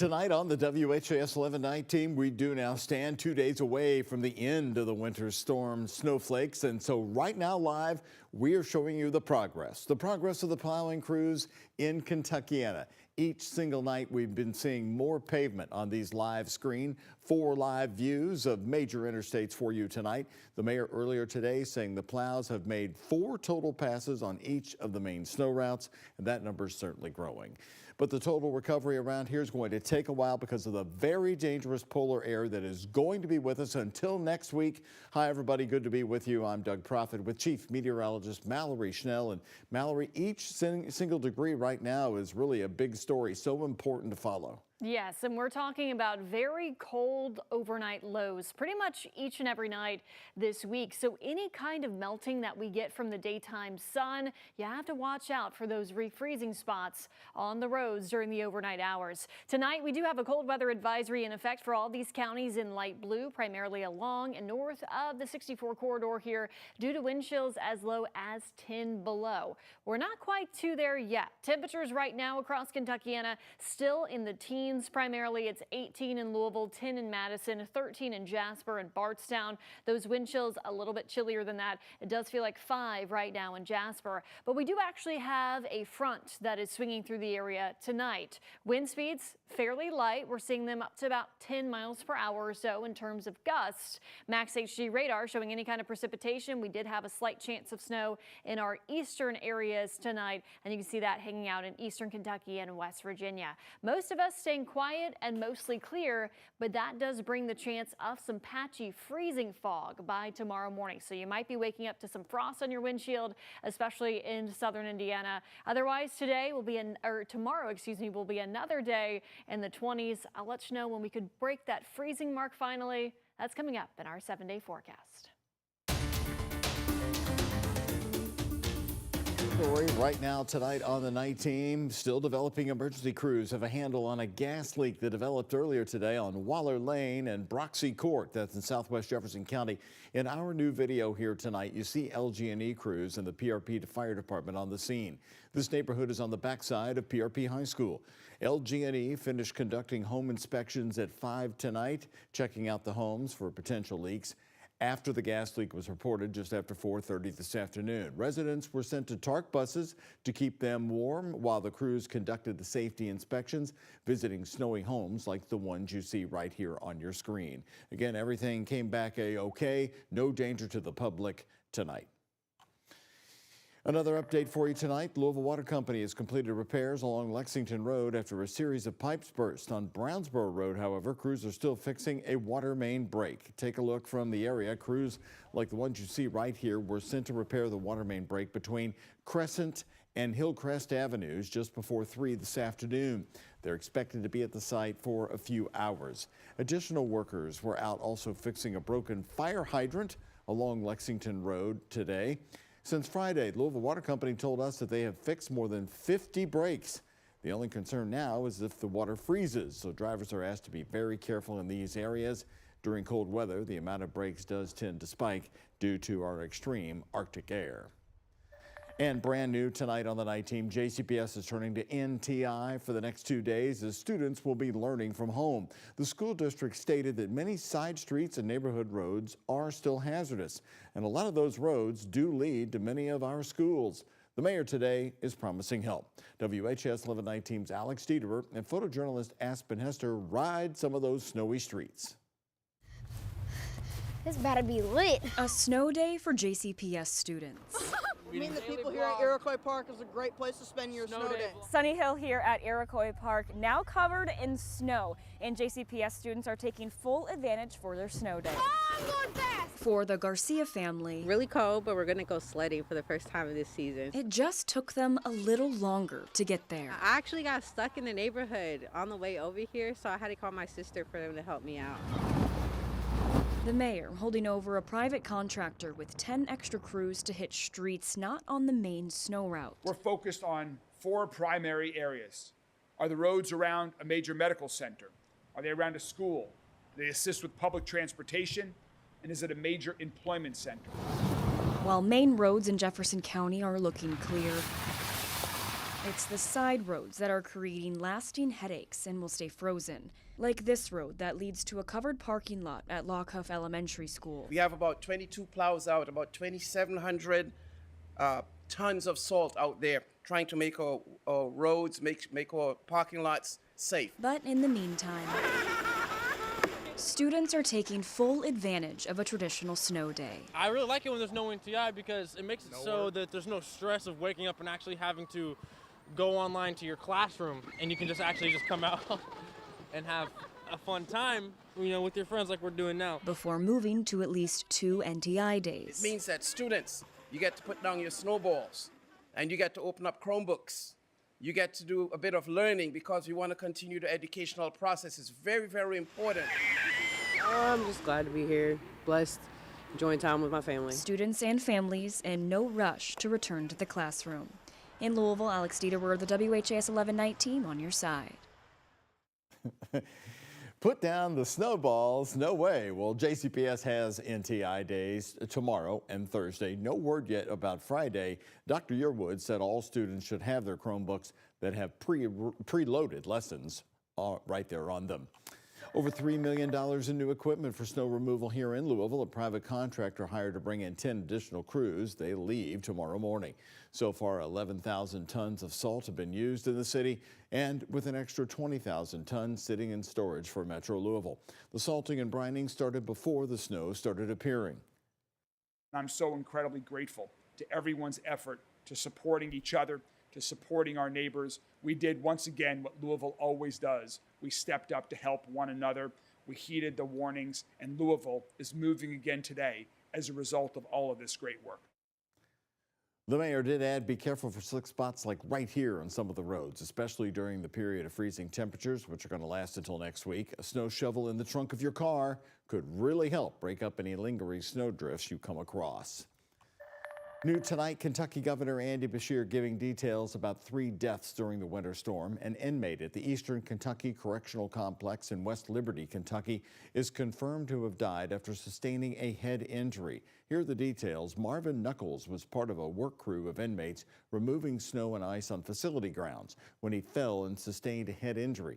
Tonight on the WHAS11 night team, we do now stand 2 days away from the end of the winter storm snowflakes. And so right now live, we are showing you the progress of the plowing crews in Kentuckiana. Each single night we've been seeing more pavement on these live screen. 4 live views of major interstates for you tonight. The mayor earlier today saying the plows have made 4 total passes on each of the main snow routes, and that number is certainly growing. But the total recovery around here is going to take a while because of the very dangerous polar air that is going to be with us until next week. Hi, everybody. Good to be with you. I'm Doug Proffitt with Chief Meteorologist Mallory Schnell. And Mallory, each single degree right now is really a big story, so important to follow. Yes, and we're talking about very cold overnight lows pretty much each and every night this week. So any kind of melting that we get from the daytime sun, you have to watch out for those refreezing spots on the roads during the overnight hours. Tonight, we do have a cold weather advisory in effect for all these counties in light blue, primarily along and north of the 64 corridor here due to wind chills as low as 10 below. We're not quite to there yet. Temperatures right now across Kentuckiana still in the teens. Primarily, it's 18 in Louisville, 10 in Madison, 13 in Jasper and Bardstown. Those wind chills a little bit chillier than that. It does feel like 5 right now in Jasper, but we do actually have a front that is swinging through the area tonight. Wind speeds fairly light. We're seeing them up to about 10 miles per hour or so in terms of gusts. Max HG radar showing any kind of precipitation. We did have a slight chance of snow in our eastern areas tonight, and you can see that hanging out in eastern Kentucky and West Virginia. Most of us staying quiet and mostly clear, but that does bring the chance of some patchy freezing fog by tomorrow morning. So you might be waking up to some frost on your windshield, especially in southern Indiana. Otherwise, tomorrow, will be another day in the 20s. I'll let you know when we could break that freezing mark finally. That's coming up in our 7-day forecast. Right now tonight on the night team, still developing emergency crews have a handle on a gas leak that developed earlier today on Waller Lane and Broxie Court. That's in southwest Jefferson County. In our new video here tonight, you see LG&E crews and the PRP fire department on the scene. This neighborhood is on the backside of PRP High School. LG&E finished conducting home inspections at 5 tonight, checking out the homes for potential leaks after the gas leak was reported just after 4:30 this afternoon. Residents were sent to TARC buses to keep them warm while the crews conducted the safety inspections, visiting snowy homes like the ones you see right here on your screen. Again, everything came back A-OK, no danger to the public tonight. Another update for you tonight. Louisville Water Company has completed repairs along Lexington Road after a series of pipes burst. On Brownsboro Road, however, crews are still fixing a water main break. Take a look from the area. Crews like the ones you see right here were sent to repair the water main break between Crescent and Hillcrest Avenues just before 3 this afternoon. They're expected to be at the site for a few hours. Additional workers were out also fixing a broken fire hydrant along Lexington Road today. Since Friday, Louisville Water Company told us that they have fixed more than 50 breaks. The only concern now is if the water freezes, so drivers are asked to be very careful in these areas. During cold weather, the amount of breaks does tend to spike due to our extreme Arctic air. And brand new tonight on the night team, JCPS is turning to NTI for the next 2 days as students will be learning from home. The school district stated that many side streets and neighborhood roads are still hazardous, and a lot of those roads do lead to many of our schools. The mayor today is promising help. WHS 11 night team's Alex Dieterer and photojournalist Aspen Hester ride some of those snowy streets. This better be lit. A snow day for JCPS students. I mean, the people here at Iroquois Park is a great place to spend your snow day. Sunny Hill here at Iroquois Park, now covered in snow, and JCPS students are taking full advantage for their snow day. Oh, I'm going fast. For the Garcia family, really cold, but we're going to go sledding for the first time of this season. it just took them a little longer to get there. I actually got stuck in the neighborhood on the way over here, so I had to call my sister for them to help me out. The mayor holding over a private contractor with 10 extra crews to hit streets not on the main snow route. We're focused on 4 primary areas. Are the roads around a major medical center? Are they around a school? Do they assist with public transportation? And is it a major employment center? While main roads in Jefferson County are looking clear, It's the side roads that are creating lasting headaches and will stay frozen, like this road that leads to a covered parking lot at Lockhuff Elementary School. We have about 22 plows out, about 2,700 tons of salt out there, trying to make our roads, make our parking lots safe. But in the meantime, students are taking full advantage of a traditional snow day. I really like it when there's no NTI because it makes it so that there's no stress of waking up and actually having to go online to your classroom, and you can just come out and have a fun time, with your friends like we're doing now. Before moving to at least 2 NTI days. It means that students, you get to put down your snowballs, and you get to open up Chromebooks. You get to do a bit of learning because we want to continue the educational process. It's very, very important. I'm just glad to be here, blessed, enjoying time with my family. Students and families in no rush to return to the classroom. In Louisville, Alex Dieter, the WHAS11 night team on your side. Put down the snowballs, no way. Well, JCPS has NTI days tomorrow and Thursday. No word yet about Friday. Dr. Yearwood said all students should have their Chromebooks that have preloaded lessons right there on them. Over $3 million in new equipment for snow removal here in Louisville. A private contractor hired to bring in 10 additional crews. They leave tomorrow morning. So far, 11,000 tons of salt have been used in the city, and with an extra 20,000 tons sitting in storage for Metro Louisville. The salting and brining started before the snow started appearing. I'm so incredibly grateful to everyone's effort to supporting each other, to supporting our neighbors. We did once again what Louisville always does. We stepped up to help one another. We heeded the warnings, and Louisville is moving again today as a result of all of this great work. The mayor did add, be careful for slick spots like right here on some of the roads, especially during the period of freezing temperatures, which are going to last until next week. A snow shovel in the trunk of your car could really help break up any lingering snow drifts you come across. New tonight, Kentucky Governor Andy Beshear giving details about 3 deaths during the winter storm. An inmate at the Eastern Kentucky Correctional Complex in West Liberty, Kentucky, is confirmed to have died after sustaining a head injury. Here are the details. Marvin Knuckles was part of a work crew of inmates removing snow and ice on facility grounds when he fell and sustained a head injury.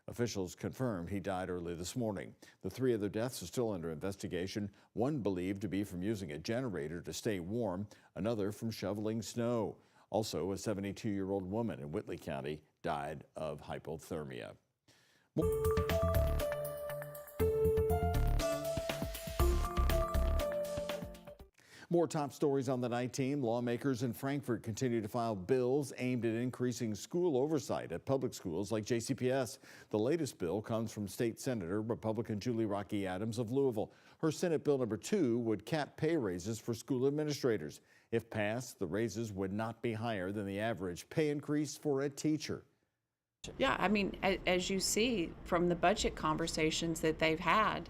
Officials confirmed he died early this morning. The 3 other deaths are still under investigation, one believed to be from using a generator to stay warm, another from shoveling snow. Also, a 72-year-old woman in Whitley County died of hypothermia. More top stories on the night team. Lawmakers in Frankfort continue to file bills aimed at increasing school oversight at public schools like JCPS. The latest bill comes from State Senator Republican Julie Rocky Adams of Louisville. Her Senate Bill number 2 would cap pay raises for school administrators. If passed, the raises would not be higher than the average pay increase for a teacher. Yeah, I mean, as you see from the budget conversations that they've had,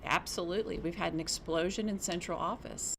absolutely, we've had an explosion in central office.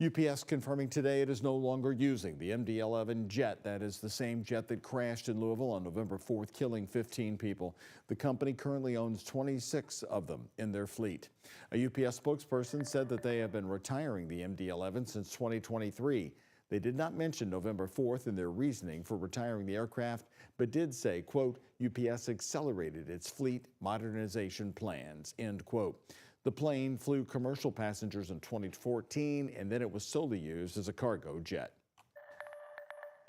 UPS confirming today it is no longer using the MD-11 jet. That is the same jet that crashed in Louisville on November 4th, killing 15 people. The company currently owns 26 of them in their fleet. A UPS spokesperson said that they have been retiring the MD-11 since 2023. They did not mention November 4th in their reasoning for retiring the aircraft, but did say, quote, UPS accelerated its fleet modernization plans, end quote. The plane flew commercial passengers in 2014, and then it was solely used as a cargo jet.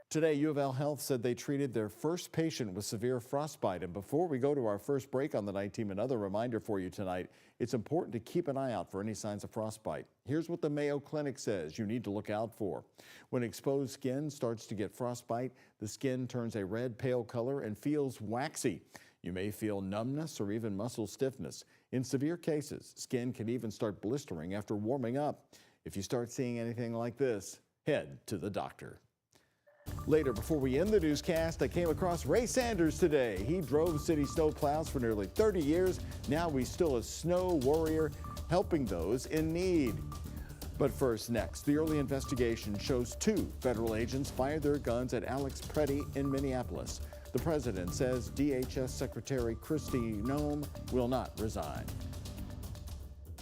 Today, U of L Health said they treated their first patient with severe frostbite. And before we go to our first break on the night team, another reminder for you tonight. It's important to keep an eye out for any signs of frostbite. Here's what the Mayo Clinic says you need to look out for. When exposed skin starts to get frostbite, the skin turns a red, pale color and feels waxy. You may feel numbness or even muscle stiffness. In severe cases, skin can even start blistering after warming up. If you start seeing anything like this, head to the doctor. Later, before we end the newscast, I came across Ray Sanders today. He drove city snow plows for nearly 30 years. Now he's still a snow warrior, helping those in need. But first, next, the early investigation shows 2 federal agents fired their guns at Alex Preddy in Minneapolis. The president says DHS Secretary Kristi Noem will not resign.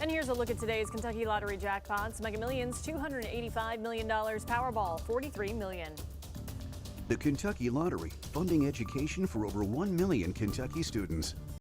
And here's a look at today's Kentucky Lottery jackpots. Mega Millions, $285 million. Powerball, $43 million. The Kentucky Lottery, funding education for over 1 million Kentucky students.